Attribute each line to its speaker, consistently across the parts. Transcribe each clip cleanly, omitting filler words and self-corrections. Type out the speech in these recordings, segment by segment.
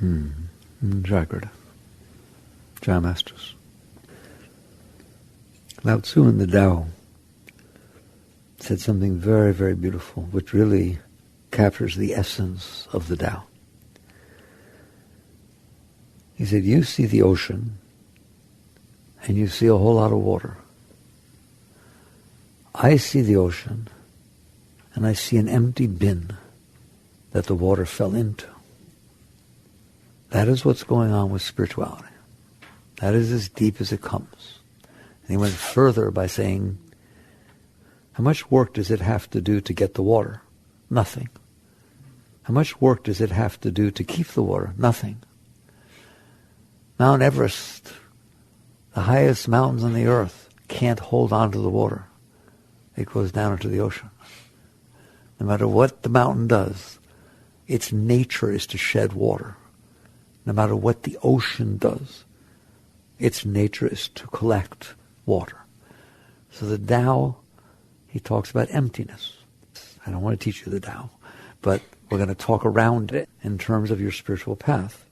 Speaker 1: Jagrata. Jai Masters. Lao Tzu in the Tao said something very, very beautiful, which really captures the essence of the Tao. He said, you see the ocean, and you see a whole lot of water. I see the ocean, and I see an empty bin that the water fell into. That is what's going on with spirituality. That is as deep as it comes. And he went further by saying, how much work does it have to do to get the water? Nothing. How much work does it have to do to keep the water? Nothing. Mount Everest, the highest mountains on the earth, can't hold on to the water. It goes down into the ocean. No matter what the mountain does, its nature is to shed water. No matter what the ocean does, its nature is to collect water. So the Tao, he talks about emptiness. I don't want to teach you the Tao, but we're going to talk around it in terms of your spiritual path.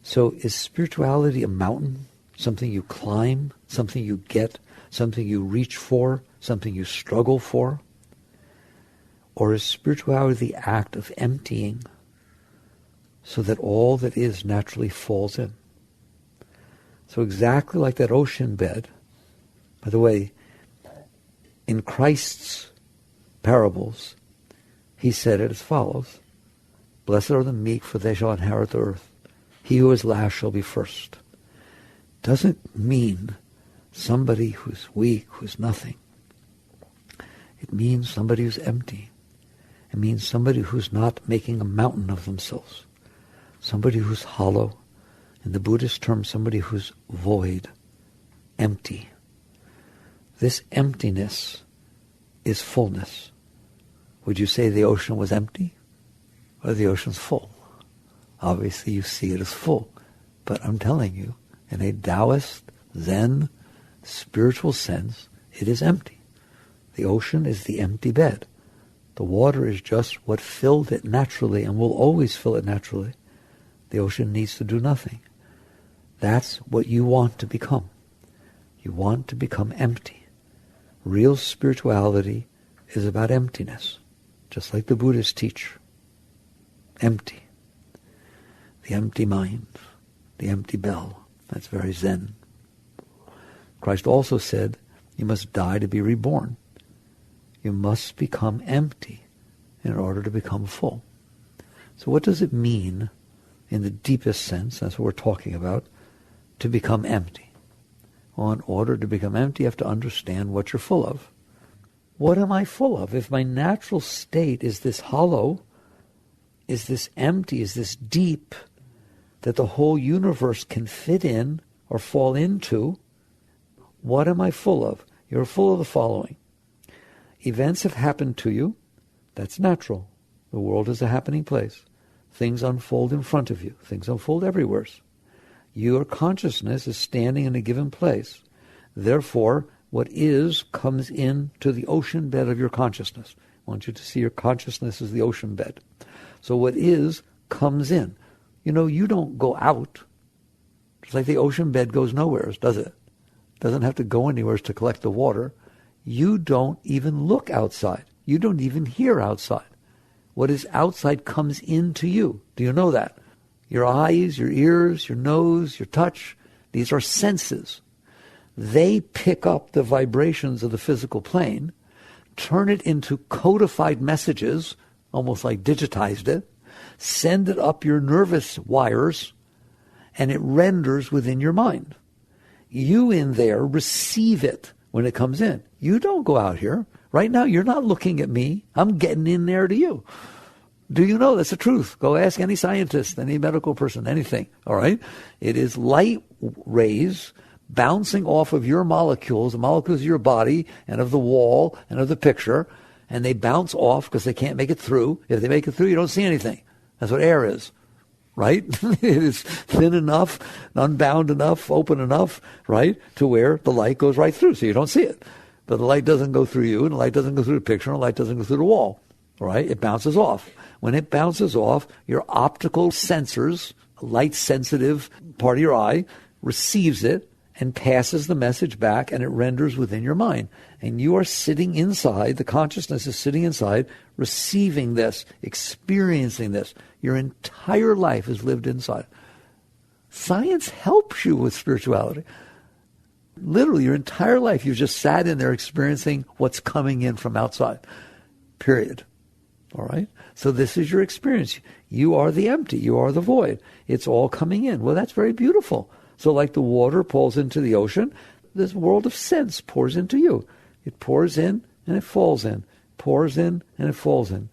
Speaker 1: So is spirituality a mountain, something you climb, something you get, something you reach for, something you struggle for? Or is spirituality the act of emptying so that all that is naturally falls in? So exactly like that ocean bed, by the way, in Christ's parables, he said it as follows, blessed are the meek, for they shall inherit the earth. He who is last shall be first. Doesn't mean somebody who's weak, who's nothing. It means somebody who's empty. It means somebody who's not making a mountain of themselves. Somebody who's hollow. In the Buddhist term, somebody who's void, empty. This emptiness is fullness. Would you say the ocean was empty? Or the ocean's full? Obviously you see it as full. But I'm telling you, in a Taoist, Zen, spiritual sense, it is empty. The ocean is the empty bed. The water is just what filled it naturally and will always fill it naturally. The ocean needs to do nothing. That's what you want to become. You want to become empty. Real spirituality is about emptiness, just like the Buddhists teach. Empty. The empty mind, the empty bell. That's very Zen. Christ also said, you must die to be reborn. You must become empty in order to become full. So what does it mean, in the deepest sense, that's what we're talking about, to become empty? Well, in order to become empty, you have to understand what you're full of. What am I full of? If my natural state is this hollow, is this empty, is this deep, that the whole universe can fit in or fall into, what am I full of? You're full of the following. Events have happened to you. That's natural. The world is a happening place. Things unfold in front of you. Things unfold everywhere. Your consciousness is standing in a given place. Therefore, what is comes into the ocean bed of your consciousness. I want you to see your consciousness as the ocean bed. So what is comes in. You know, you don't go out. Just like the ocean bed goes nowhere, does it? Doesn't have to go anywhere to collect the water. You don't even look outside. You don't even hear outside. What is outside comes into you. Do you know that? Your eyes, your ears, your nose, your touch, these are senses. They pick up the vibrations of the physical plane, turn it into codified messages, almost like digitized it, send it up your nervous wires, and it renders within your mind. You in there receive it when it comes in. You don't go out here. Right now, you're not looking at me. I'm getting in there to you. Do you know that's the truth? Go ask any scientist, any medical person, anything. All right? It is light rays bouncing off of your molecules, the molecules of your body and of the wall and of the picture, and they bounce off because they can't make it through. If they make it through, you don't see anything. That's what air is, right? It is thin enough, unbound enough, open enough, right, to where the light goes right through, so you don't see it. But the light doesn't go through you, and the light doesn't go through the picture, and the light doesn't go through the wall, all right? It bounces off. When it bounces off, your optical sensors, light-sensitive part of your eye receives it and passes the message back, and it renders within your mind. And you are sitting inside, the consciousness is sitting inside, receiving this, experiencing this. Your entire life is lived inside. Science helps you with spirituality. Literally, your entire life, you've just sat in there experiencing what's coming in from outside. Period. All right? So this is your experience. You are the empty. You are the void. It's all coming in. Well, that's very beautiful. So like the water pours into the ocean, this world of sense pours into you. It pours in and it falls in. Pours in and it falls in.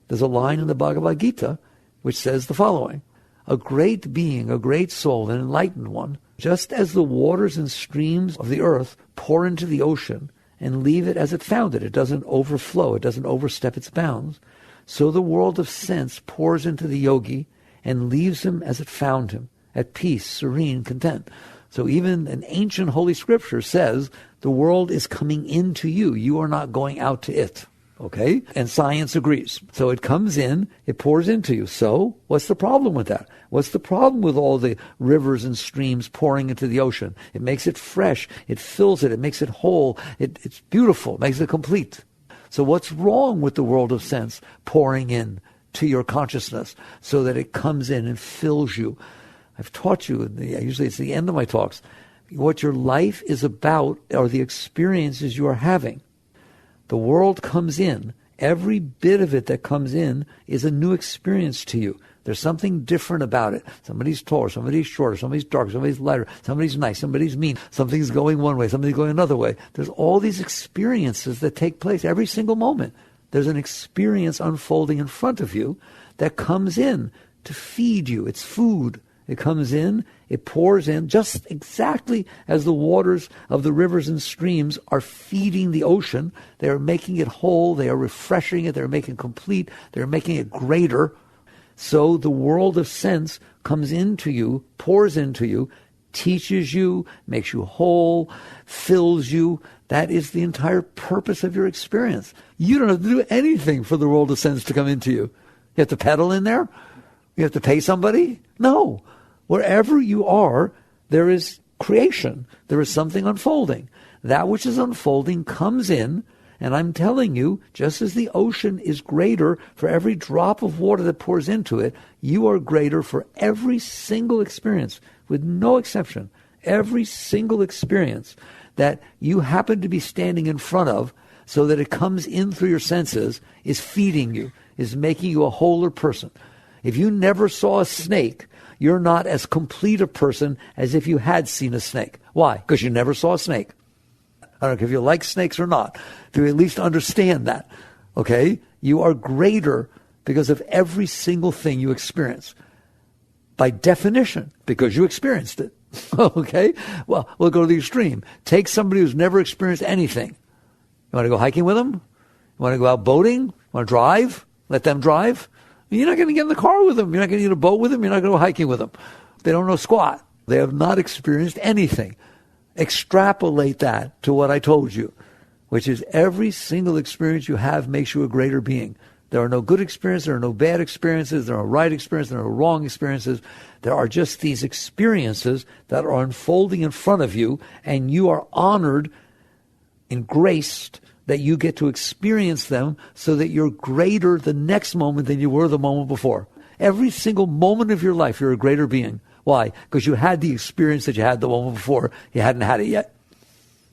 Speaker 1: There's a line in the Bhagavad Gita which says the following: a great being, a great soul, an enlightened one, just as the waters and streams of the earth pour into the ocean and leave it as it found it, it doesn't overflow, it doesn't overstep its bounds, so the world of sense pours into the yogi and leaves him as it found him, at peace, serene, content. So even an ancient holy scripture says the world is coming into you. You are not going out to it. Okay? And science agrees. So it comes in, it pours into you. So what's the problem with that? What's the problem with all the rivers and streams pouring into the ocean? It makes it fresh. It fills it. It makes it whole. It's beautiful. It makes it complete. So what's wrong with the world of sense pouring in to your consciousness so that it comes in and fills you? I've taught you, usually it's the end of my talks, what your life is about are the experiences you are having. The world comes in. Every bit of it that comes in is a new experience to you. There's something different about it. Somebody's taller, somebody's shorter, somebody's darker, somebody's lighter, somebody's nice, somebody's mean, something's going one way, something's going another way. There's all these experiences that take place every single moment. There's an experience unfolding in front of you that comes in to feed you. It's food. It comes in, it pours in, just exactly as the waters of the rivers and streams are feeding the ocean. They are making it whole, they are refreshing it, they're making it complete, they're making it greater. So the world of sense comes into you, pours into you, teaches you, makes you whole, fills you. That is the entire purpose of your experience. You don't have to do anything for the world of sense to come into you. You have to pedal in there? You have to pay somebody? No. Wherever you are, there is creation. There is something unfolding. That which is unfolding comes in, and I'm telling you, just as the ocean is greater for every drop of water that pours into it, you are greater for every single experience, with no exception. Every single experience that you happen to be standing in front of, so that it comes in through your senses, is feeding you, is making you a wholer person. If you never saw a snake, you're not as complete a person as if you had seen a snake. Why? Because you never saw a snake. I don't know if you like snakes or not. To at least understand that. Okay? You are greater because of every single thing you experience. By definition, because you experienced it. Okay? Well, we'll go to the extreme. Take somebody who's never experienced anything. You want to go hiking with them? You want to go out boating? You want to drive? Let them drive? You're not going to get in the car with them. You're not going to get a boat with them. You're not going to go hiking with them. They don't know squat. They have not experienced anything. Extrapolate that to what I told you, which is every single experience you have makes you a greater being. There are no good experiences. There are no bad experiences. There are right experiences. There are wrong experiences. There are just these experiences that are unfolding in front of you, and you are honored and graced that you get to experience them so that you're greater the next moment than you were the moment before. Every single moment of your life, you're a greater being. Why? Because you had the experience that you had the moment before. You hadn't had it yet.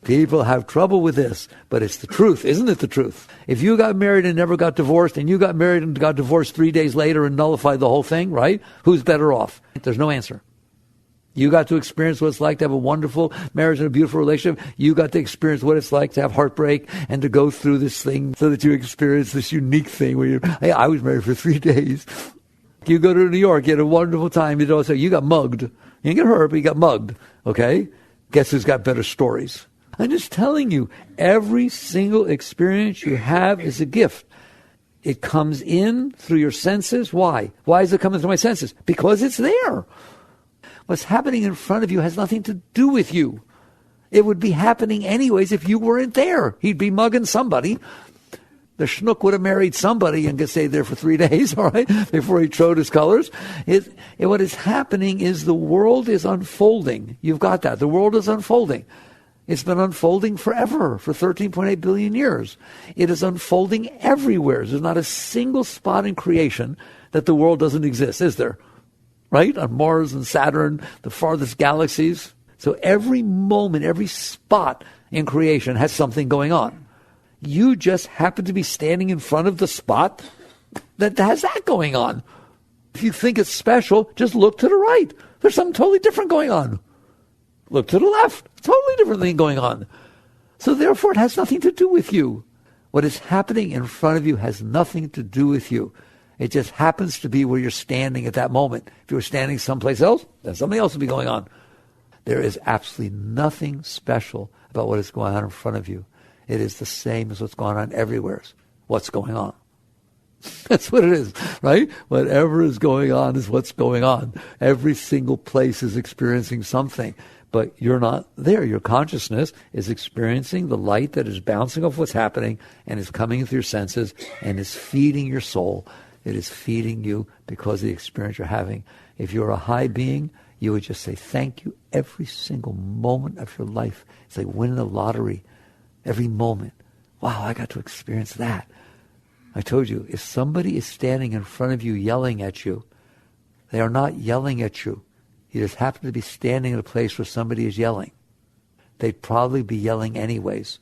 Speaker 1: People have trouble with this, but it's the truth. Isn't it the truth? If you got married and never got divorced, and you got married and got divorced 3 days later and nullified the whole thing, right? Who's better off? There's no answer. You got to experience what it's like to have a wonderful marriage and a beautiful relationship. You got to experience what it's like to have heartbreak and to go through this thing so that you experience this unique thing where hey, I was married for 3 days. You go to New York, you had a wonderful time. You also, you got mugged. You didn't get hurt, but you got mugged. Okay? Guess who's got better stories? I'm just telling you, every single experience you have is a gift. It comes in through your senses. Why? Why is it coming through my senses? Because it's there. What's happening in front of you has nothing to do with you. It would be happening anyways if you weren't there. He'd be mugging somebody. The schnook would have married somebody and could stay there for 3 days, all right, before he trod his colors. What is happening is the world is unfolding. You've got that. The world is unfolding. It's been unfolding forever, for 13.8 billion years. It is unfolding everywhere. There's not a single spot in creation that the world doesn't exist, is there? Right? On Mars and Saturn, the farthest galaxies. So every moment, every spot in creation has something going on. You just happen to be standing in front of the spot that has that going on. If you think it's special, just look to the right. There's something totally different going on. Look to the left. Totally different thing going on. So therefore, it has nothing to do with you. What is happening in front of you has nothing to do with you. It just happens to be where you're standing at that moment. If you were standing someplace else, then something else would be going on. There is absolutely nothing special about what is going on in front of you. It is the same as what's going on everywhere. What's going on? That's what it is, right? Whatever is going on is what's going on. Every single place is experiencing something, but you're not there. Your consciousness is experiencing the light that is bouncing off what's happening and is coming through your senses and is feeding your soul. It is feeding you because of the experience you're having. If you're a high being, you would just say thank you every single moment of your life. It's like winning the lottery. Every moment. Wow, I got to experience that. I told you, if somebody is standing in front of you yelling at you, they are not yelling at you. You just happen to be standing in a place where somebody is yelling. They'd probably be yelling anyways.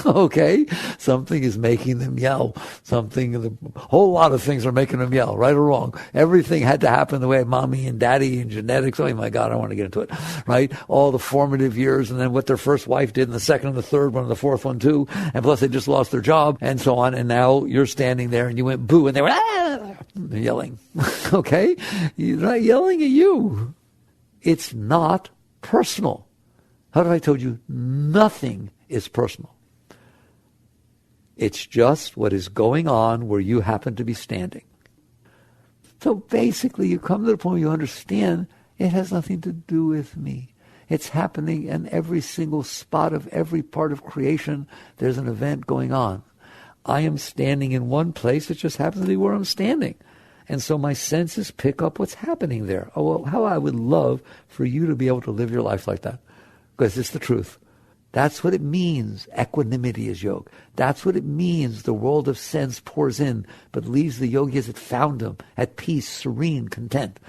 Speaker 1: Okay? Something is making them yell. A whole lot of things are making them yell, right or wrong. Everything had to happen the way mommy and daddy and genetics. Oh my God, I don't want to get into it, right? All the formative years and then what their first wife did and the second and the third one and the fourth one too. And plus they just lost their job and so on. And now you're standing there and you went boo and they were They're yelling. Okay? They're not yelling at you. It's not personal. How did I told you? Nothing is personal. It's just what is going on where you happen to be standing. So basically you come to the point where you understand it has nothing to do with me. It's happening in every single spot of every part of creation. There's an event going on. I am standing in one place. It just happens to be where I'm standing. And so my senses pick up what's happening there. Oh, well, how I would love for you to be able to live your life like that. Because it's the truth. That's what it means. Equanimity is yoga. That's what it means. The world of sense pours in, but leaves the yogis that found him at peace, serene, content.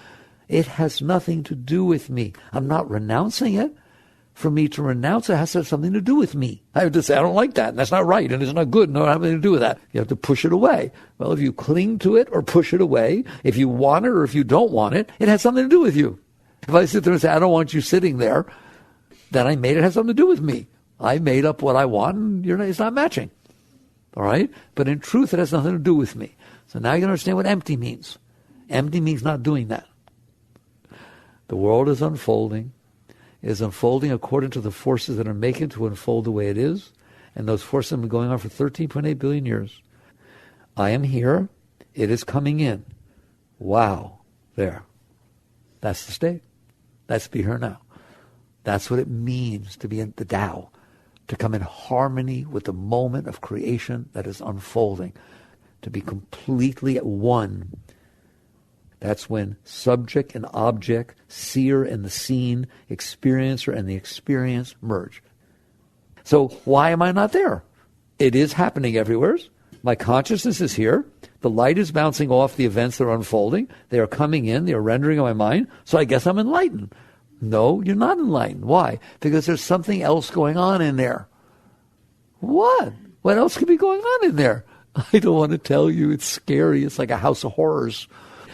Speaker 1: It has nothing to do with me. I'm not renouncing it. For me to renounce it has to have something to do with me. I have to say, I don't like that, and that's not right, and it's not good, and it doesn't have anything to do with that. You have to push it away. Well, if you cling to it or push it away, if you want it or if you don't want it, it has something to do with you. If I sit there and say, I don't want you sitting there, then I made it have something to do with me. I made up what I want, and it's not matching. All right? But in truth, it has nothing to do with me. So now you understand what empty means. Empty means not doing that. The world is unfolding. It is unfolding according to the forces that are making it to unfold the way it is. And those forces have been going on for 13.8 billion years. I am here. It is coming in. Wow. There. That's the state. That's be here now. That's what it means to be in the Tao. To come in harmony with the moment of creation that is unfolding. To be completely at one. That's when subject and object, seer and the seen, experiencer and the experience merge. So why am I not there? It is happening everywhere. My consciousness is here. The light is bouncing off the events that are unfolding. They are coming in. They are rendering on my mind. So I guess I'm enlightened. No, you're not enlightened. Why? Because there's something else going on in there. What? What else could be going on in there? I don't want to tell you. It's scary. It's like a house of horrors.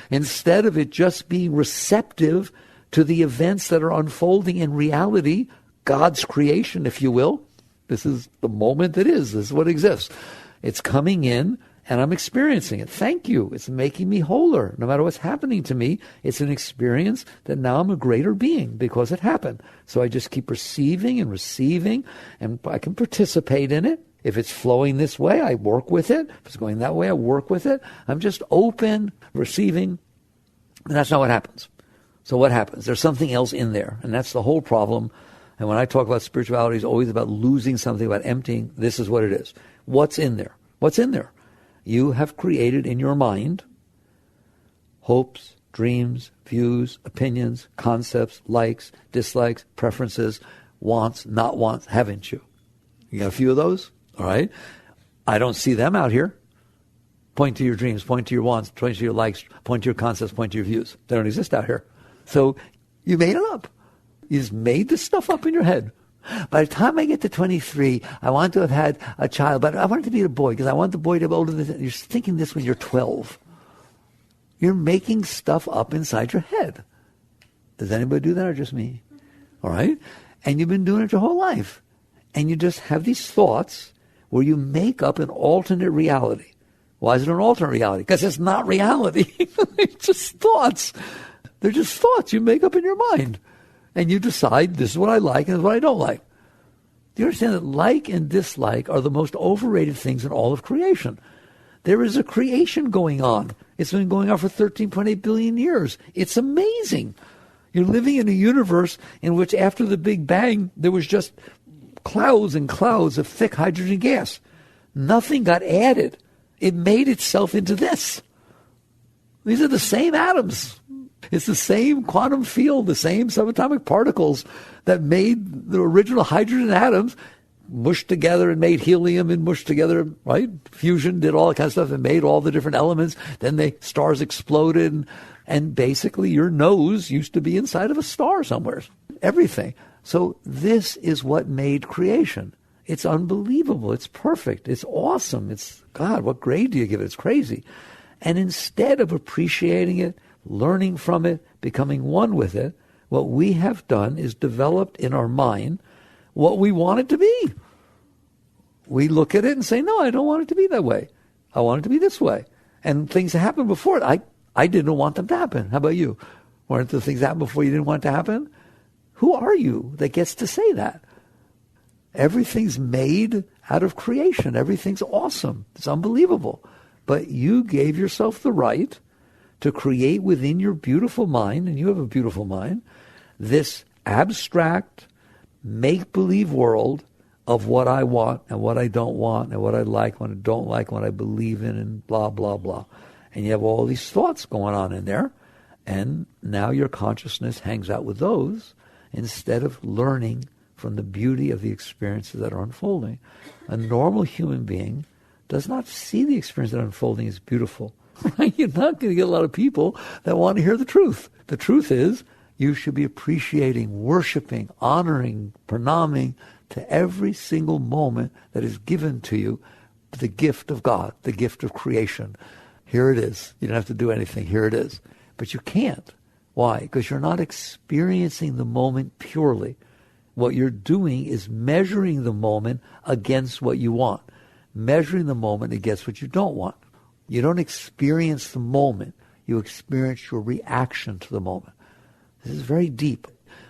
Speaker 1: Instead of it just being receptive to the events that are unfolding in reality, God's creation, if you will. This is the moment that is. This is what exists. It's coming in, and I'm experiencing it. Thank you. It's making me wholer. No matter what's happening to me, it's an experience that now I'm a greater being because it happened. So I just keep receiving, and I can participate in it. If it's flowing this way, I work with it. If it's going that way, I work with it. I'm just open, receiving, and that's not what happens. So what happens? There's something else in there, and that's the whole problem. And when I talk about spirituality, it's always about losing something, about emptying. This is what it is. What's in there? What's in there? You have created in your mind hopes, dreams, views, opinions, concepts, likes, dislikes, preferences, wants, not wants, haven't you? You got a few of those? All right. I don't see them out here. Point to your dreams, point to your wants, point to your likes, point to your concepts, point to your views. They don't exist out here. So you made it up. You just made this stuff up in your head. By the time I get to 23, I want to have had a child, but I want it to be a boy because I want the boy to be older than... You're thinking this when you're 12. You're making stuff up inside your head. Does anybody do that or just me? All right? And you've been doing it your whole life. And you just have these thoughts where you make up an alternate reality. Why is it an alternate reality? Because it's not reality. It's just thoughts. They're just thoughts you make up in your mind. And you decide, this is what I like and this is what I don't like. Do you understand that like and dislike are the most overrated things in all of creation? There is a creation going on. It's been going on for 13.8 billion years. It's amazing. You're living in a universe in which after the Big Bang, there was just clouds and clouds of thick hydrogen gas. Nothing got added. It made itself into this. These are the same atoms. It's the same quantum field, the same subatomic particles that made the original hydrogen atoms, mushed together and made helium and mushed together, right? Fusion did all that kind of stuff and made all the different elements. Then the stars exploded. And basically your nose used to be inside of a star somewhere. Everything. So this is what made creation. It's unbelievable. It's perfect. It's awesome. It's, God, what grade do you give it? It's crazy. And instead of appreciating it, learning from it, becoming one with it, what we have done is developed in our mind what we want it to be. We look at it and say, no, I don't want it to be that way. I want it to be this way. And things that happened before it, I didn't want them to happen. How about you? Weren't the things that happened before you didn't want it to happen? Who are you that gets to say that? Everything's made out of creation. Everything's awesome. It's unbelievable. But you gave yourself the right to create within your beautiful mind, and you have a beautiful mind, this abstract, make-believe world of what I want and what I don't want and what I like, what I don't like, what I believe in, and blah, blah, blah. And you have all these thoughts going on in there, and now your consciousness hangs out with those instead of learning from the beauty of the experiences that are unfolding. A normal human being does not see the experience that are unfolding as beautiful. Right? You're not going to get a lot of people that want to hear the truth. The truth is, you should be appreciating, worshiping, honoring, pranaming to every single moment that is given to you, the gift of God, the gift of creation. Here it is. You don't have to do anything. Here it is. But you can't. Why? Because you're not experiencing the moment purely. What you're doing is measuring the moment against what you want. Measuring the moment against what you don't want. You don't experience the moment. You experience your reaction to the moment. This is very deep.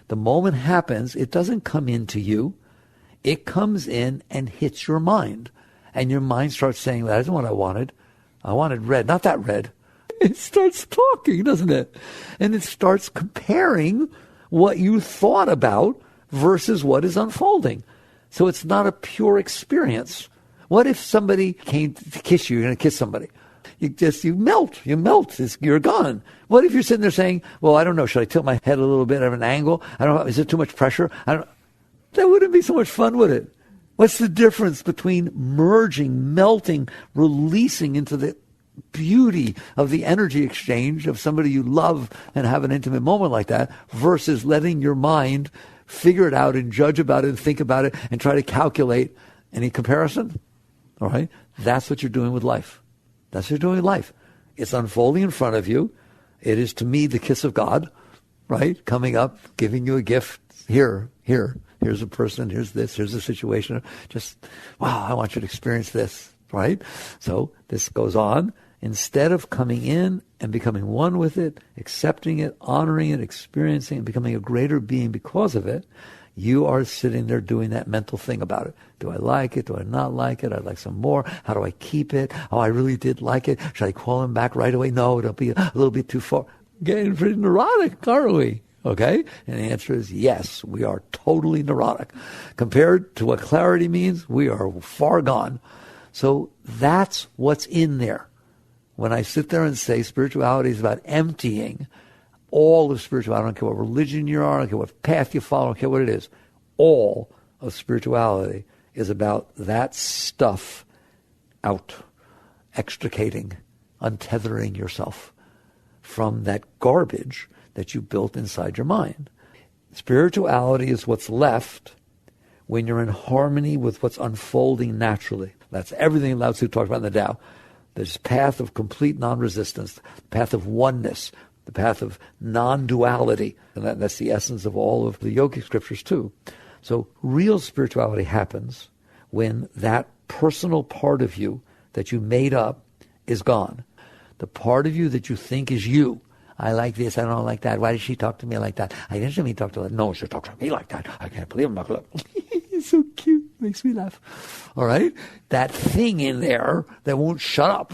Speaker 1: The moment happens, it doesn't come into you. It comes in and hits your mind. And your mind starts saying, that isn't what I wanted. I wanted red, not that red. It starts talking, doesn't it? And it starts comparing what you thought about versus what is unfolding. So it's not a pure experience. What if somebody came to kiss you? You're going to kiss somebody. You melt. You're gone. What if you're sitting there saying, well, I don't know, should I tilt my head a little bit at an angle? I don't know, is it too much pressure? That wouldn't be so much fun, would it? What's the difference between merging, melting, releasing into the beauty of the energy exchange of somebody you love and have an intimate moment like that versus letting your mind figure it out and judge about it and think about it and try to calculate any comparison? All right? That's what you're doing with life. That's what you're doing with life. It's unfolding in front of you. It is, to me, the kiss of God, right? Coming up, giving you a gift. Here's a person, here's this, here's a situation. Just, wow, I want you to experience this, right? So this goes on. Instead of coming in and becoming one with it, accepting it, honoring it, experiencing it, becoming a greater being because of it, you are sitting there doing that mental thing about it. Do I like it? Do I not like it? I'd like some more. How do I keep it? Oh, I really did like it. Should I call him back right away? No, it'll be a little bit too far. Getting pretty neurotic, aren't we? Okay? And the answer is yes, we are totally neurotic. Compared to what clarity means, we are far gone. So That's what's in there. When I sit there and say spirituality is about emptying all of spirituality, I don't care what religion you are, I don't care what path you follow, I don't care what it is. All of spirituality is about that stuff out, extricating, untethering yourself from that garbage that you built inside your mind. Spirituality is what's left when you're in harmony with what's unfolding naturally. That's everything Lao Tzu talked about in the Tao. This path of complete non-resistance, the path of oneness, the path of non-duality. And that's the essence of all of the yogic scriptures too. So real spirituality happens when that personal part of you that you made up is gone. The part of you that you think is you. I like this, I don't like that. Why did she talk to me like that? I didn't mean to talk to her. No, she talked to me like that. I can't believe I'm not going to. He's so cute. Makes me laugh. All right? That thing in there that won't shut up.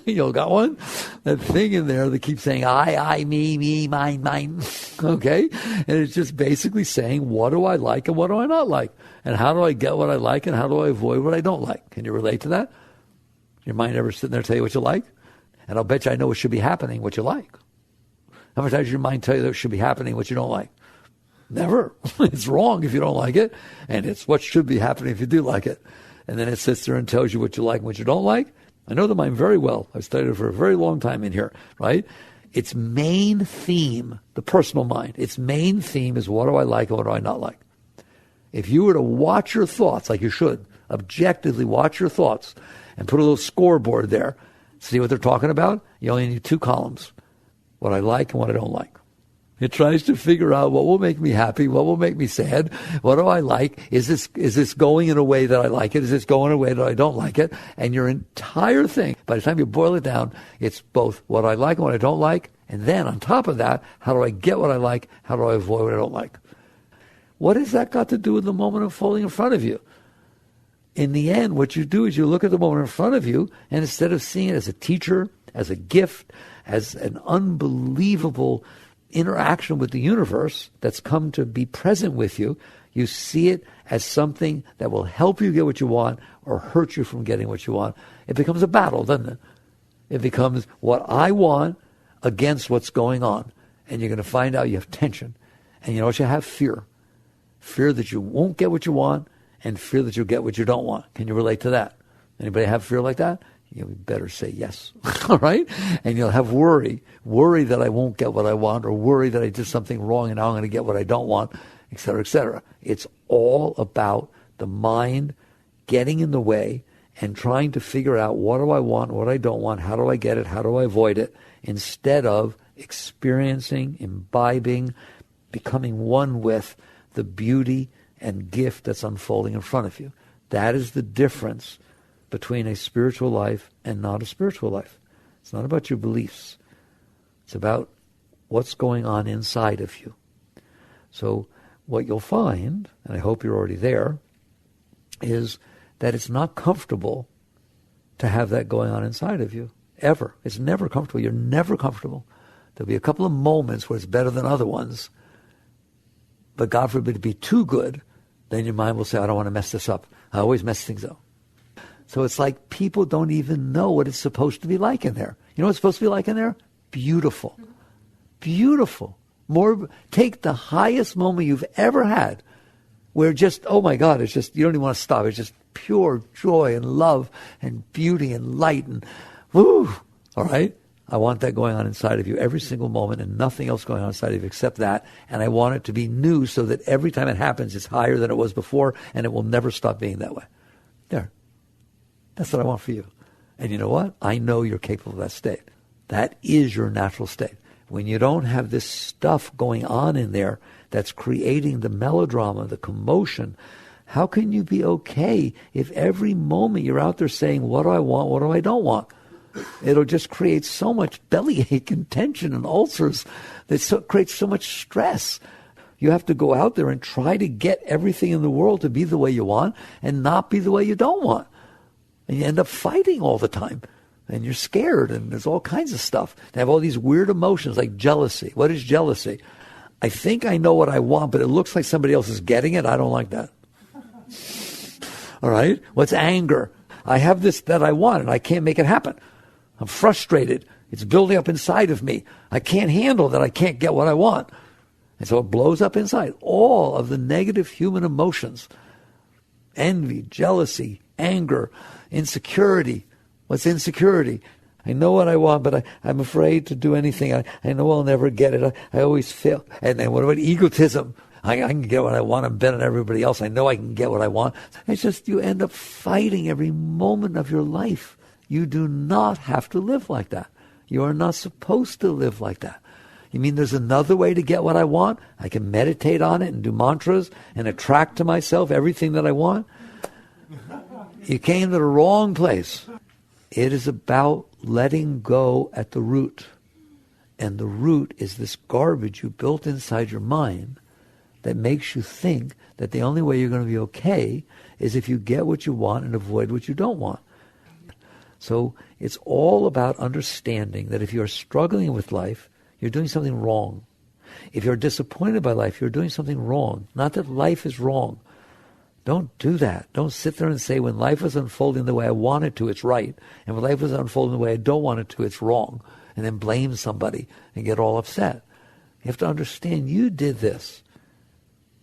Speaker 1: You got one? That thing in there that keeps saying, I, me, mine. Okay? And it's just basically saying, what do I like and what do I not like? And how do I get what I like and how do I avoid what I don't like? Can you relate to that? Your mind ever sitting there tell you what you like? And I'll bet you I know what should be happening, what you like. How many times does your mind tell you that should be happening, what you don't like? Never. It's wrong if you don't like it, and it's what should be happening if you do like it. And then it sits there and tells you what you like and what you don't like. I know the mind very well. I've studied it for a very long time in here, right? Its main theme, the personal mind, its main theme is what do I like and what do I not like? If you were to watch your thoughts, like you should, objectively watch your thoughts and put a little scoreboard there, see what they're talking about, you only need 2 columns. What I like and what I don't like. It tries to figure out what will make me happy, what will make me sad, what do I like, is this going in a way that I like it, is this going in a way that I don't like it, and your entire thing, by the time you boil it down, it's both what I like and what I don't like, and then on top of that, how do I get what I like, how do I avoid what I don't like? What has that got to do with the moment unfolding in front of you? In the end, what you do is you look at the moment in front of you, and instead of seeing it as a teacher, as a gift, as an unbelievable interaction with the universe that's come to be present with you, you see it as something that will help you get what you want or hurt you from getting what you want. It becomes a battle, doesn't it? It becomes what I want against what's going on. And you're going to find out you have tension. And you know what you have? Fear. Fear that you won't get what you want and fear that you'll get what you don't want. Can you relate to that? Anybody have fear like that? You better say yes, all right? And you'll have worry that I won't get what I want or worry that I did something wrong and now I'm going to get what I don't want, et cetera, et cetera. It's all about the mind getting in the way and trying to figure out what do I want, what I don't want, how do I get it, how do I avoid it, instead of experiencing, imbibing, becoming one with the beauty and gift that's unfolding in front of you. That is the difference between a spiritual life and not a spiritual life. It's not about your beliefs. It's about what's going on inside of you. So what you'll find, and I hope you're already there, is that it's not comfortable to have that going on inside of you, ever. It's never comfortable. You're never comfortable. There'll be a couple of moments where it's better than other ones, but God forbid it be too good, then your mind will say, I don't want to mess this up. I always mess things up. So it's like people don't even know what it's supposed to be like in there. You know what it's supposed to be like in there? Beautiful. Beautiful. Take the highest moment you've ever had where just, oh my God, it's just, you don't even want to stop. It's just pure joy and love and beauty and light and woo. All right? I want that going on inside of you every single moment and nothing else going on inside of you except that. And I want it to be new so that every time it happens, it's higher than it was before and it will never stop being that way. There. That's what I want for you. And you know what? I know you're capable of that state. That is your natural state. When you don't have this stuff going on in there that's creating the melodrama, the commotion, how can you be okay if every moment you're out there saying, what do I want, what do I don't want? It'll just create so much bellyache and tension and ulcers that creates so much stress. You have to go out there and try to get everything in the world to be the way you want and not be the way you don't want. And you end up fighting all the time. And you're scared, and there's all kinds of stuff. They have all these weird emotions like jealousy. What is jealousy? I think I know what I want, but it looks like somebody else is getting it. I don't like that. All right? What's anger? I have this that I want and I can't make it happen. I'm frustrated. It's building up inside of me. I can't handle that I can't get what I want. And so it blows up inside. All of the negative human emotions, envy, jealousy, anger, insecurity. What's insecurity? I know what I want, but I'm afraid to do anything. I know I'll never get it. I always fail. And then what about egotism? I can get what I want. I'm better than everybody else. I know I can get what I want. It's just you end up fighting every moment of your life. You do not have to live like that. You are not supposed to live like that. You mean there's another way to get what I want? I can meditate on it and do mantras and attract to myself everything that I want? You came to the wrong place. It is about letting go at the root. And the root is this garbage you built inside your mind that makes you think that the only way you're going to be okay is if you get what you want and avoid what you don't want. So it's all about understanding that if you're struggling with life, you're doing something wrong. If you're disappointed by life, you're doing something wrong. Not that life is wrong. Don't do that. Don't sit there and say, when life is unfolding the way I want it to, it's right. And when life is unfolding the way I don't want it to, it's wrong. And then blame somebody and get all upset. You have to understand you did this.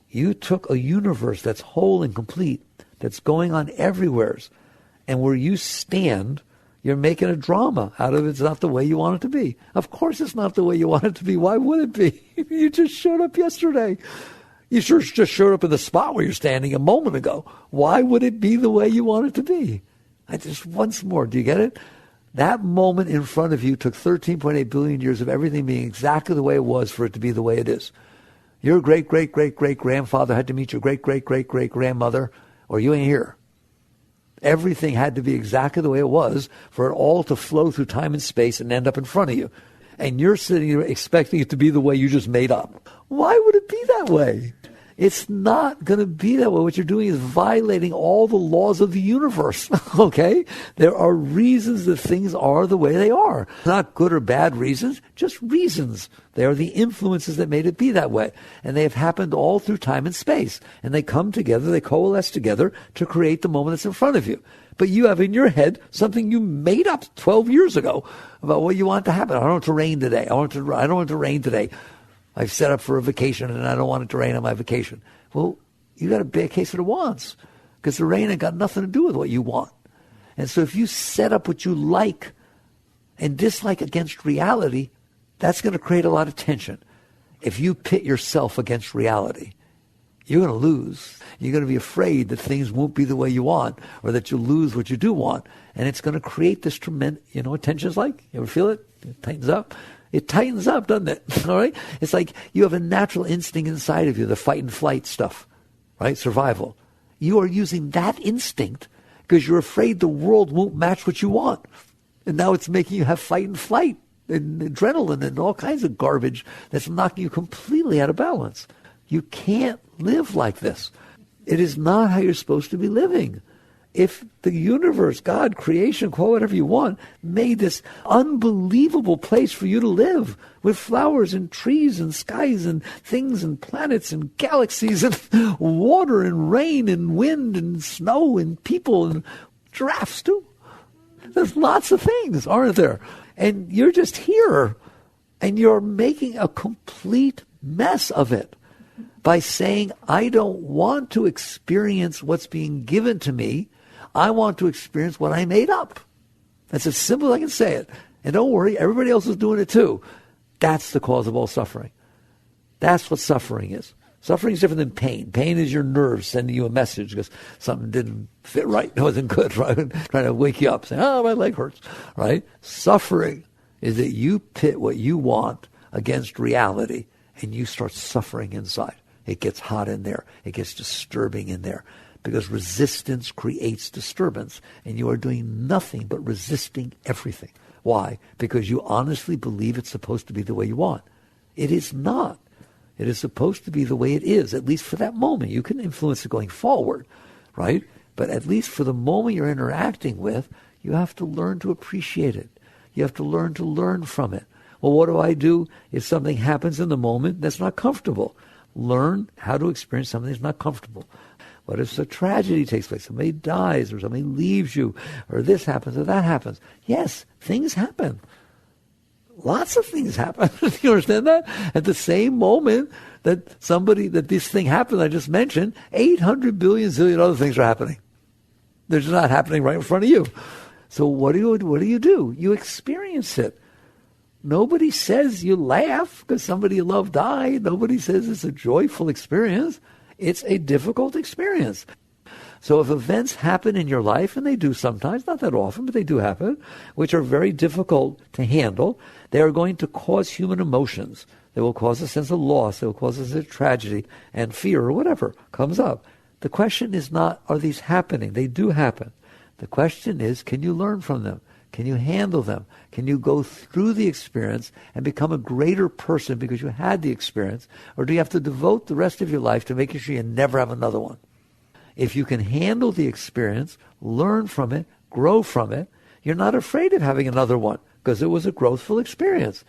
Speaker 1: You took a universe that's whole and complete, that's going on everywhere. And where you stand, you're making a drama out of it's not the way you want it to be. Of course it's not the way you want it to be. Why would it be? You just showed up yesterday. You sure just showed up in the spot where you're standing a moment ago. Why would it be the way you want it to be? I just, once more, do you get it? That moment in front of you took 13.8 billion years of everything being exactly the way it was for it to be the way it is. Your great-great-great-great-grandfather had to meet your great-great-great-great-grandmother, or you ain't here. Everything had to be exactly the way it was for it all to flow through time and space and end up in front of you. And you're sitting there expecting it to be the way you just made up. Why would it be that way? It's not going to be that way. What you're doing is violating all the laws of the universe, okay? There are reasons that things are the way they are. Not good or bad reasons, just reasons. They are the influences that made it be that way. And they have happened all through time and space. And they come together, they coalesce together to create the moment that's in front of you. But you have in your head something you made up 12 years ago about what you want to happen. I don't want it to rain today. I don't want it to rain today. I've set up for a vacation and I don't want it to rain on my vacation. Well, you got a bad case of the wants because the rain ain't got nothing to do with what you want. And so if you set up what you like and dislike against reality, that's going to create a lot of tension. If you pit yourself against reality, you're going to lose. You're going to be afraid that things won't be the way you want or that you'll lose what you do want. And it's going to create this tremendous, you know what tension's like? You ever feel it? It tightens up. It tightens up, doesn't it? All right? It's like you have a natural instinct inside of you, the fight and flight stuff, right? Survival. You are using that instinct because you're afraid the world won't match what you want. And now it's making you have fight and flight and adrenaline and all kinds of garbage that's knocking you completely out of balance. You can't live like this. It is not how you're supposed to be living. If the universe, God, creation, call whatever you want, made this unbelievable place for you to live with flowers and trees and skies and things and planets and galaxies and water and rain and wind and snow and people and giraffes too. There's lots of things, aren't there? And you're just here and you're making a complete mess of it by saying, I don't want to experience what's being given to me. I want to experience what I made up. That's as simple as I can say it. And don't worry, everybody else is doing it too. That's the cause of all suffering. That's what suffering is. Suffering is different than pain. Pain is your nerves sending you a message because something didn't fit right. It wasn't good, right? Trying to wake you up, saying, oh, my leg hurts, right? Suffering is that you pit what you want against reality and you start suffering inside. It gets hot in there. It gets disturbing in there. Because resistance creates disturbance, and you are doing nothing but resisting everything. Why? Because you honestly believe it's supposed to be the way you want. It is not. It is supposed to be the way it is, at least for that moment. You can influence it going forward, right? But at least for the moment you're interacting with, you have to learn to appreciate it. You have to learn from it. Well, what do I do if something happens in the moment that's not comfortable? Learn how to experience something that's not comfortable. What if a tragedy takes place? Somebody dies or somebody leaves you or this happens or that happens. Yes, things happen. Lots of things happen. You understand that? At the same moment that this thing happened I just mentioned, 800 billion zillion other things are happening. They're just not happening right in front of you. So what do you do? You experience it. Nobody says you laugh because somebody you love died. Nobody says it's a joyful experience. It's a difficult experience. So if events happen in your life, and they do sometimes, not that often, but they do happen, which are very difficult to handle, they are going to cause human emotions. They will cause a sense of loss. They will cause a sense of tragedy and fear or whatever comes up. The question is not, are these happening? They do happen. The question is, can you learn from them? Can you handle them? Can you go through the experience and become a greater person because you had the experience? Or do you have to devote the rest of your life to making sure you never have another one? If you can handle the experience, learn from it, grow from it, you're not afraid of having another one because it was a growthful experience.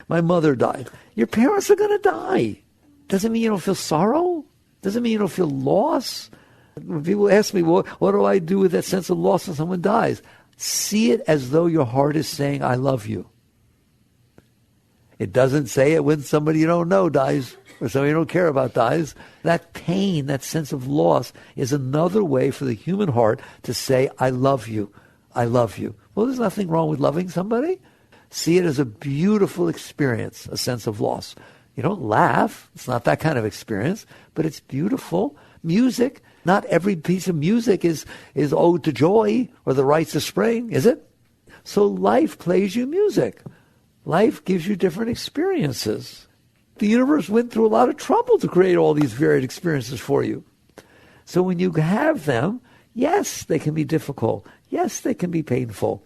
Speaker 1: My mother died. Your parents are going to die. Doesn't mean you don't feel sorrow. Doesn't mean you don't feel loss. When people ask me, what do I do with that sense of loss when someone dies? See it as though your heart is saying, I love you. It doesn't say it when somebody you don't know dies or somebody you don't care about dies. That pain, that sense of loss is another way for the human heart to say, I love you. I love you. Well, there's nothing wrong with loving somebody. See it as a beautiful experience, a sense of loss. You don't laugh. It's not that kind of experience, but it's beautiful. Music, not every piece of music is ode to joy or the rites of spring, is it? So life plays you music. Life gives you different experiences. The universe went through a lot of trouble to create all these varied experiences for you. So when you have them, yes, they can be difficult. Yes, they can be painful.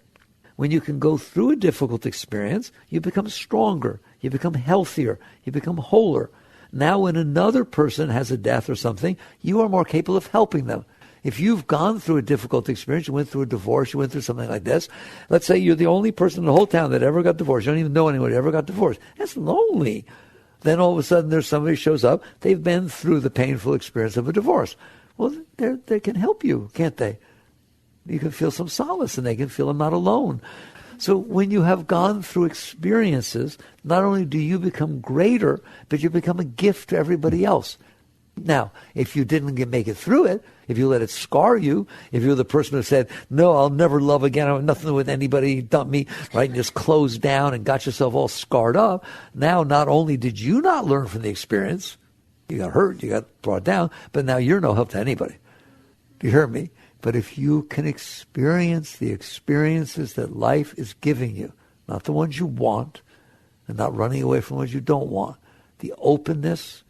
Speaker 1: When you can go through a difficult experience, you become stronger. You become healthier. You become wholer. Now when another person has a death or something, you are more capable of helping them. If you've gone through a difficult experience, you went through a divorce, you went through something like this, let's say you're the only person in the whole town that ever got divorced. You don't even know anyone who ever got divorced. That's lonely. Then all of a sudden there's somebody who shows up. They've been through the painful experience of a divorce. Well, they can help you, can't they? You can feel some solace and they can feel I'm not alone. So when you have gone through experiences, not only do you become greater, but you become a gift to everybody else. Now, if you didn't make it through it, if you let it scar you, if you're the person who said, no, I'll never love again, I have nothing to do with anybody, dump me, right, and just closed down and got yourself all scarred up, now not only did you not learn from the experience, you got hurt, you got brought down, but now you're no help to anybody. Do you hear me? But if you can experience the experiences that life is giving you, not the ones you want, and not running away from ones you don't want, the openness,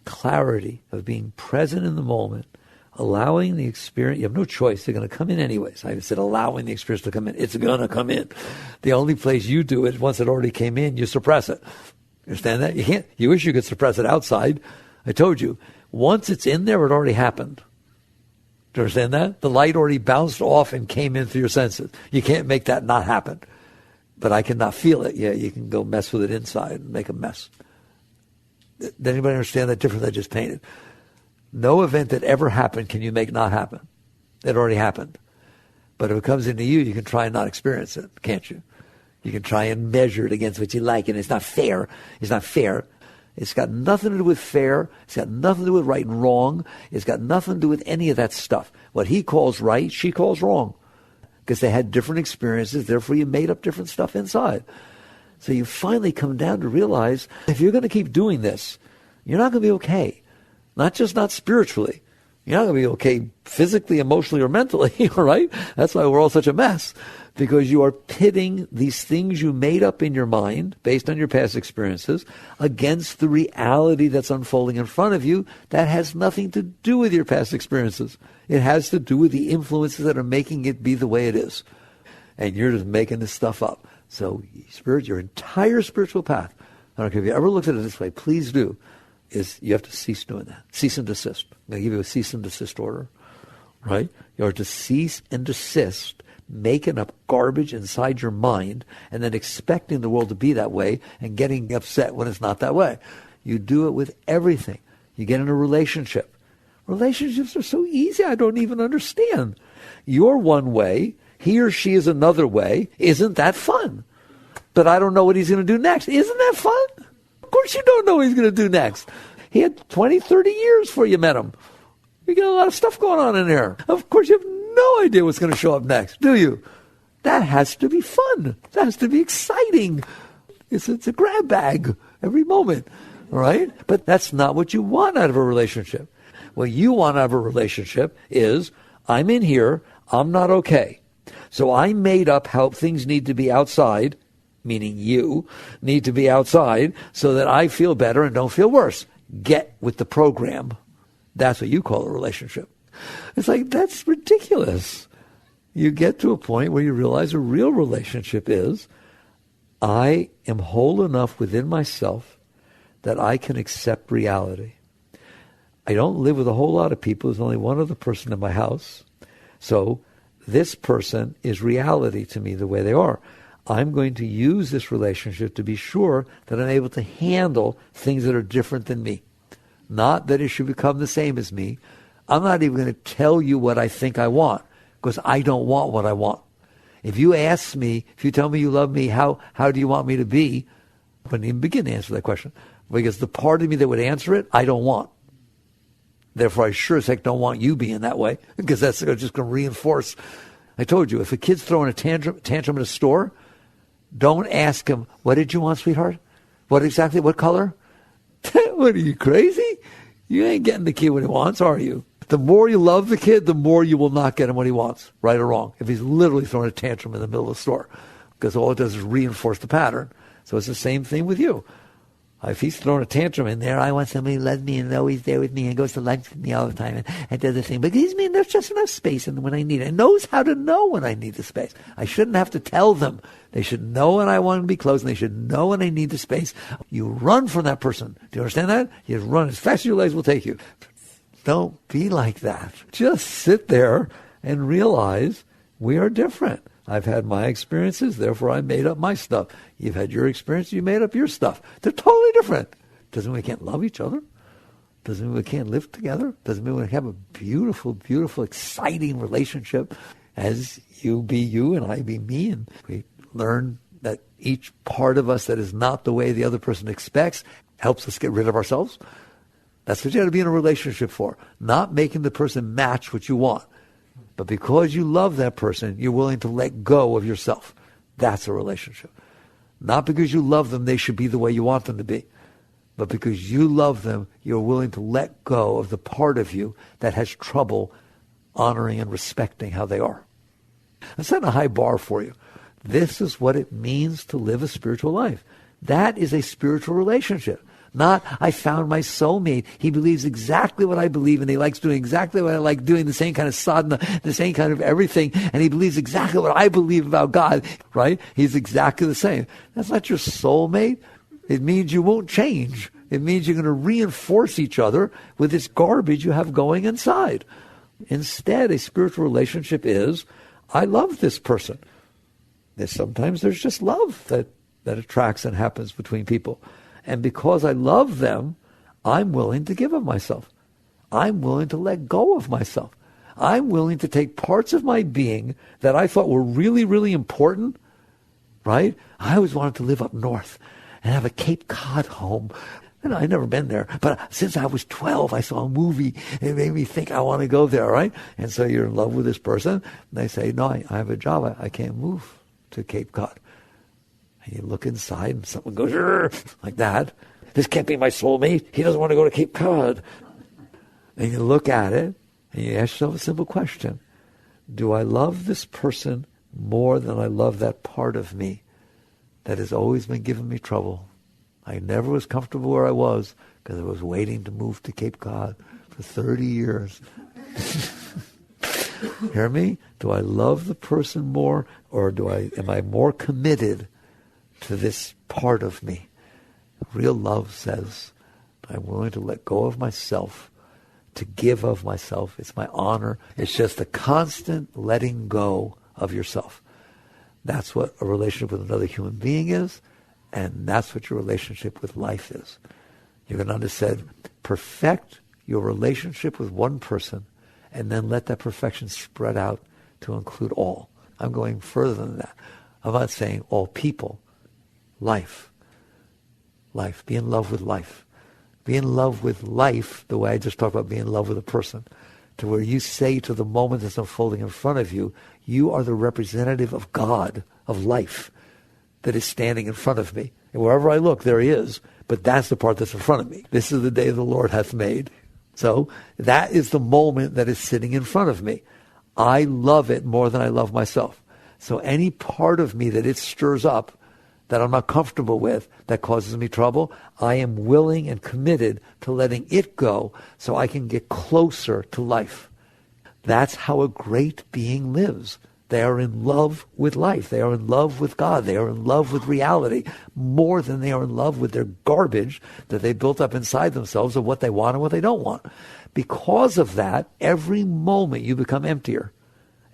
Speaker 1: clarity of being present in the moment, allowing the experience, you have no choice, they're going to come in anyways. I said allowing the experience to come in. It's going to come in. The only place you do it, once it already came in, you suppress it. You understand that? You can't, you wish you could suppress it outside. I told you, once it's in there, it already happened. Do you understand that? The light already bounced off and came in through your senses. You can't make that not happen. But I cannot feel it. Yeah, you can go mess with it inside and make a mess. Does anybody understand that difference I just painted? No event that ever happened can you make not happen. It already happened. But if it comes into you, you can try and not experience it, can't you? You can try and measure it against what you like, and it's not fair. It's not fair. It's got nothing to do with fair. It's got nothing to do with right and wrong. It's got nothing to do with any of that stuff. What he calls right, she calls wrong. Because they had different experiences, therefore you made up different stuff inside. So you finally come down to realize if you're going to keep doing this, you're not going to be okay. Not spiritually. You're not going to be okay physically, emotionally, or mentally, all right? That's why we're all such a mess. Because you are pitting these things you made up in your mind, based on your past experiences, against the reality that's unfolding in front of you that has nothing to do with your past experiences. It has to do with the influences that are making it be the way it is. And you're just making this stuff up. So your entire spiritual path, I don't care if you ever looked at it this way, please do, is you have to cease doing that. Cease and desist. I'm going to give you a cease and desist order, right? You are to cease and desist, making up garbage inside your mind and then expecting the world to be that way and getting upset when it's not that way. You do it with everything. You get in a relationship. Relationships are so easy, I don't even understand. You're one way, he or she is another way. Isn't that fun? But I don't know what he's going to do next. Isn't that fun? Of course you don't know what he's going to do next. He had 20, 30 years before you met him. You got a lot of stuff going on in there. Of course you have no idea what's going to show up next, do you? That has to be fun. That has to be exciting. It's a grab bag every moment, all right? But that's not what you want out of a relationship. What you want out of a relationship is, I'm in here, I'm not okay. So I made up how things need to be outside, meaning you need to be outside, so that I feel better and don't feel worse. Get with the program. That's what you call a relationship. It's like, that's ridiculous. You get to a point where you realize a real relationship is, I am whole enough within myself that I can accept reality. I don't live with a whole lot of people. There's only one other person in my house. So this person is reality to me the way they are. I'm going to use this relationship to be sure that I'm able to handle things that are different than me. Not that it should become the same as me. I'm not even going to tell you what I think I want, because I don't want what I want. If you ask me, if you tell me you love me, how do you want me to be? I wouldn't even begin to answer that question. Because the part of me that would answer it, I don't want. Therefore, I sure as heck don't want you being that way, because that's just going to reinforce. I told you, if a kid's throwing a tantrum in a store, don't ask him, what did you want, sweetheart? What color? What, are you crazy? You ain't getting the kid what he wants, are you? The more you love the kid, the more you will not get him what he wants, right or wrong, if he's literally throwing a tantrum in the middle of the store, because all it does is reinforce the pattern. So it's the same thing with you. If he's throwing a tantrum in there, I want somebody who loves me and is always there with me and goes to lunch with me all the time and does the thing. But he's mean, there's just enough space when I need it. And knows how to know when I need the space. I shouldn't have to tell them. They should know when I want to be close, and they should know when I need the space. You run from that person. Do you understand that? You run as fast as your legs will take you. Don't be like that. Just sit there and realize we are different. I've had my experiences, therefore I made up my stuff. You've had your experience, you made up your stuff. They're totally different. Doesn't mean we can't love each other. Doesn't mean we can't live together. Doesn't mean we have a beautiful, beautiful, exciting relationship as you be you and I be me. And we learn that each part of us that is not the way the other person expects helps us get rid of ourselves. That's what you got to be in a relationship for. Not making the person match what you want. But because you love that person, you're willing to let go of yourself. That's a relationship. Not because you love them, they should be the way you want them to be. But because you love them, you're willing to let go of the part of you that has trouble honoring and respecting how they are. I'm setting a high bar for you. This is what it means to live a spiritual life. That is a spiritual relationship. Not, I found my soulmate. He believes exactly what I believe, and he likes doing exactly what I like doing, the same kind of sadhana, the same kind of everything, and he believes exactly what I believe about God, right? He's exactly the same. That's not your soulmate. It means you won't change. It means you're going to reinforce each other with this garbage you have going inside. Instead, a spiritual relationship is, I love this person. Sometimes there's just love that attracts and happens between people. And because I love them, I'm willing to give of myself. I'm willing to let go of myself. I'm willing to take parts of my being that I thought were really, really important, right? I always wanted to live up north and have a Cape Cod home. And I'd never been there. But since I was 12, I saw a movie. It made me think I want to go there, right? And so you're in love with this person. And they say, no, I have a job. I can't move to Cape Cod. And you look inside and someone goes, like that. This can't be my soulmate. He doesn't want to go to Cape Cod. And you look at it and you ask yourself a simple question. Do I love this person more than I love that part of me that has always been giving me trouble? I never was comfortable where I was because I was waiting to move to Cape Cod for 30 years. Hear me? Do I love the person more, or am I more committed to this part of me? Real love says, I'm willing to let go of myself, to give of myself. It's my honor. It's just a constant letting go of yourself. That's what a relationship with another human being is, and that's what your relationship with life is. Yogananda said, perfect your relationship with one person, and then let that perfection spread out to include all. I'm going further than that. I'm not saying all people. Life. Life. Be in love with life. Be in love with life the way I just talked about being in love with a person, to where you say to the moment that's unfolding in front of you, you are the representative of God, of life, that is standing in front of me. And wherever I look, there he is. But that's the part that's in front of me. This is the day the Lord hath made. So that is the moment that is sitting in front of me. I love it more than I love myself. So any part of me that it stirs up, that I'm not comfortable with, that causes me trouble, I am willing and committed to letting it go so I can get closer to life. That's how a great being lives. They are in love with life. They are in love with God. They are in love with reality more than they are in love with their garbage that they built up inside themselves of what they want and what they don't want. Because of that, every moment you become emptier.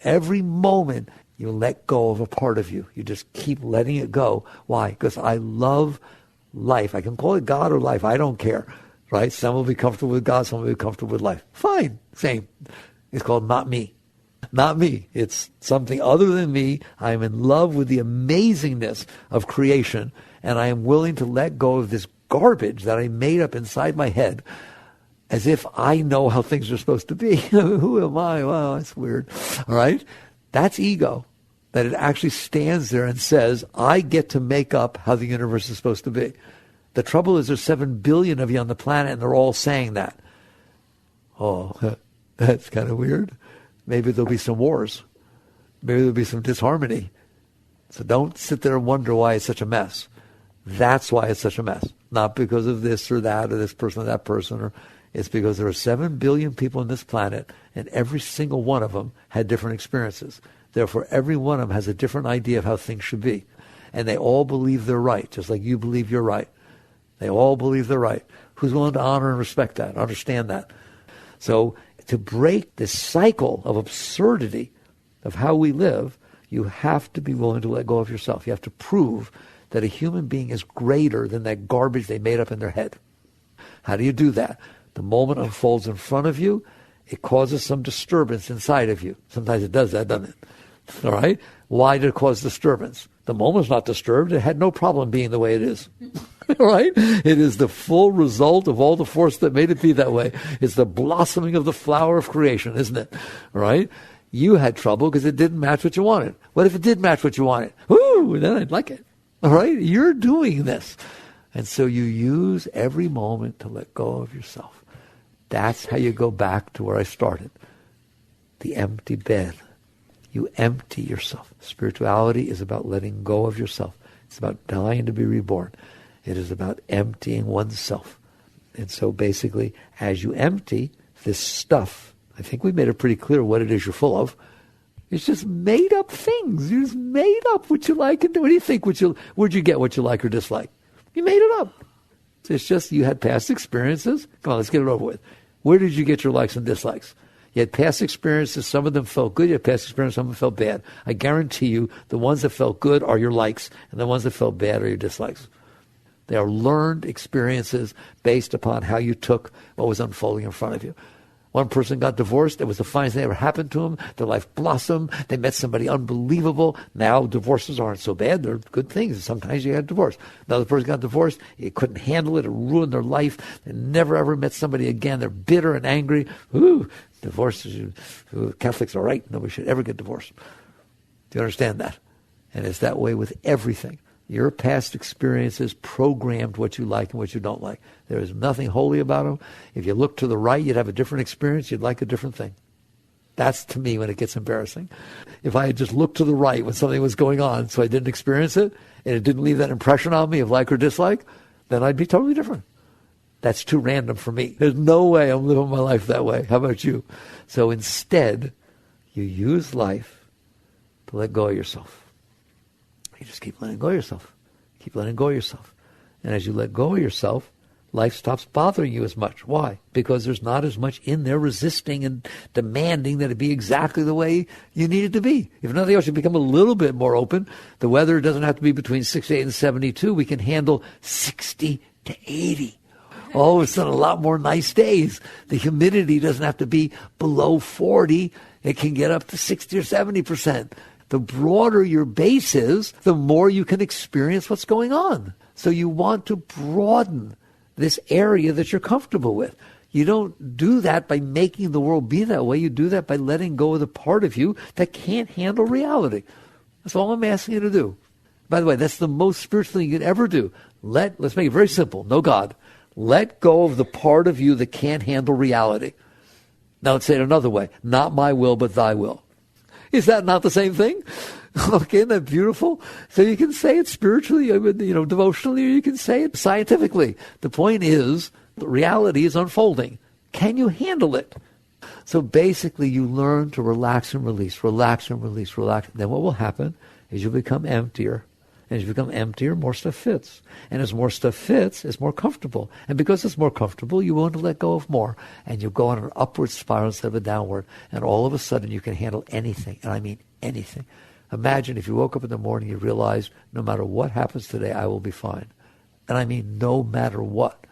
Speaker 1: Every moment you let go of a part of you. You just keep letting it go. Why? Because I love life. I can call it God or life. I don't care. Right? Some will be comfortable with God. Some will be comfortable with life. Fine. Same. It's called not me. Not me. It's something other than me. I am in love with the amazingness of creation, and I am willing to let go of this garbage that I made up inside my head as if I know how things are supposed to be. Who am I? Well, that's weird. All right? That's ego. That it actually stands there and says, I get to make up how the universe is supposed to be. The trouble is there's 7 billion of you on the planet, and they're all saying that. Oh, that's kind of weird. Maybe there'll be some wars. Maybe there'll be some disharmony. So don't sit there and wonder why it's such a mess. That's why it's such a mess. Not because of this or that or this person or that person. Or it's because there are 7 billion people on this planet, and every single one of them had different experiences. Therefore, every one of them has a different idea of how things should be. And they all believe they're right, just like you believe you're right. They all believe they're right. Who's willing to honor and respect that, understand that? So to break this cycle of absurdity of how we live, you have to be willing to let go of yourself. You have to prove that a human being is greater than that garbage they made up in their head. How do you do that? The moment unfolds in front of you, it causes some disturbance inside of you. Sometimes it does that, doesn't it? All right? Why did it cause disturbance? The moment's not disturbed. It had no problem being the way it is. All right? It is the full result of all the force that made it be that way. It's the blossoming of the flower of creation, isn't it? All right? You had trouble because it didn't match what you wanted. What if it did match what you wanted? Woo! Then I'd like it. All right? You're doing this. And so you use every moment to let go of yourself. That's how you go back to where I started. The empty bed. You empty yourself. Spirituality is about letting go of yourself. It's about dying to be reborn. It is about emptying oneself. And so basically, as you empty this stuff, I think we made it pretty clear what it is you're full of. It's just made up things. You just made up what you like and do. What do you think? Where'd you get what you like or dislike? You made it up. It's just you had past experiences. Come on, let's get it over with. Where did you get your likes and dislikes? You had past experiences. Some of them felt good. You had past experiences. Some of them felt bad. I guarantee you the ones that felt good are your likes, and the ones that felt bad are your dislikes. They are learned experiences based upon how you took what was unfolding in front of you. One person got divorced. It was the finest thing that ever happened to them. Their life blossomed. They met somebody unbelievable. Now divorces aren't so bad. They're good things. Sometimes you had divorce. Another person got divorced. They couldn't handle it. It ruined their life. They never ever met somebody again. They're bitter and angry. Ooh, divorces. Catholics are right. Nobody should ever get divorced. Do you understand that? And it's that way with everything. Your past experiences programmed what you like and what you don't like. There is nothing holy about them. If you look to the right, you'd have a different experience. You'd like a different thing. That's, to me, when it gets embarrassing. If I had just looked to the right when something was going on so I didn't experience it, and it didn't leave that impression on me of like or dislike, then I'd be totally different. That's too random for me. There's no way I'm living my life that way. How about you? So instead, you use life to let go of yourself. You just keep letting go of yourself. Keep letting go of yourself. And as you let go of yourself, life stops bothering you as much. Why? Because there's not as much in there resisting and demanding that it be exactly the way you need it to be. If nothing else, you become a little bit more open. The weather doesn't have to be between 68 and 72. We can handle 60 to 80. All of a sudden, a lot more nice days. The humidity doesn't have to be below 40. It can get up to 60 or 70%. The broader your base is, the more you can experience what's going on. So you want to broaden this area that you're comfortable with. You don't do that by making the world be that way. You do that by letting go of the part of you that can't handle reality. That's all I'm asking you to do. By the way, that's the most spiritual thing you can ever do. Let's make it very simple. No God. Let go of the part of you that can't handle reality. Now let's say it another way. Not my will, but thy will. Is that not the same thing? Okay, isn't that beautiful? So you can say it spiritually, devotionally, or you can say it scientifically. The point is, reality is unfolding. Can you handle it? So basically, you learn to relax and release, relax and release, relax. Then what will happen is you become emptier. And as you become emptier, more stuff fits. And as more stuff fits, it's more comfortable. And because it's more comfortable, you want to let go of more. And you go on an upward spiral instead of a downward. And all of a sudden, you can handle anything. And I mean anything. Imagine if you woke up in the morning, you realized, no matter what happens today, I will be fine. And I mean no matter what,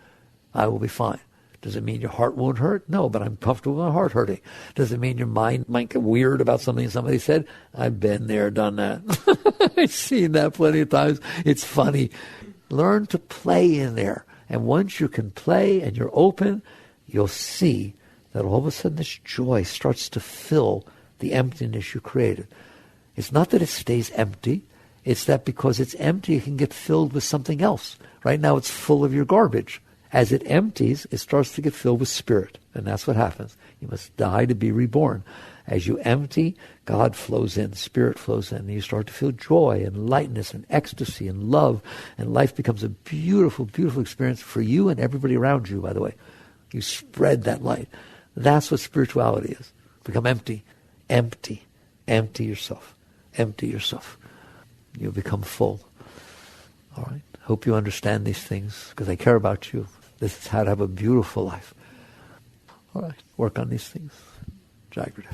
Speaker 1: I will be fine. Does it mean your heart won't hurt? No, but I'm comfortable with my heart hurting. Does it mean your mind might get weird about something somebody said? I've been there, done that. I've seen that plenty of times. It's funny. Learn to play in there. And once you can play and you're open, you'll see that all of a sudden this joy starts to fill the emptiness you created. It's not that it stays empty. It's that because it's empty, it can get filled with something else. Right now it's full of your garbage. As it empties, it starts to get filled with spirit. And that's what happens. You must die to be reborn. As you empty, God flows in, spirit flows in, and you start to feel joy and lightness and ecstasy and love. And life becomes a beautiful, beautiful experience for you and everybody around you, by the way. You spread that light. That's what spirituality is. Become empty. Empty. Empty yourself. Empty yourself. You'll become full. All right? Hope you understand these things because I care about you. This is how to have a beautiful life. All right. Work on these things. Jagrata.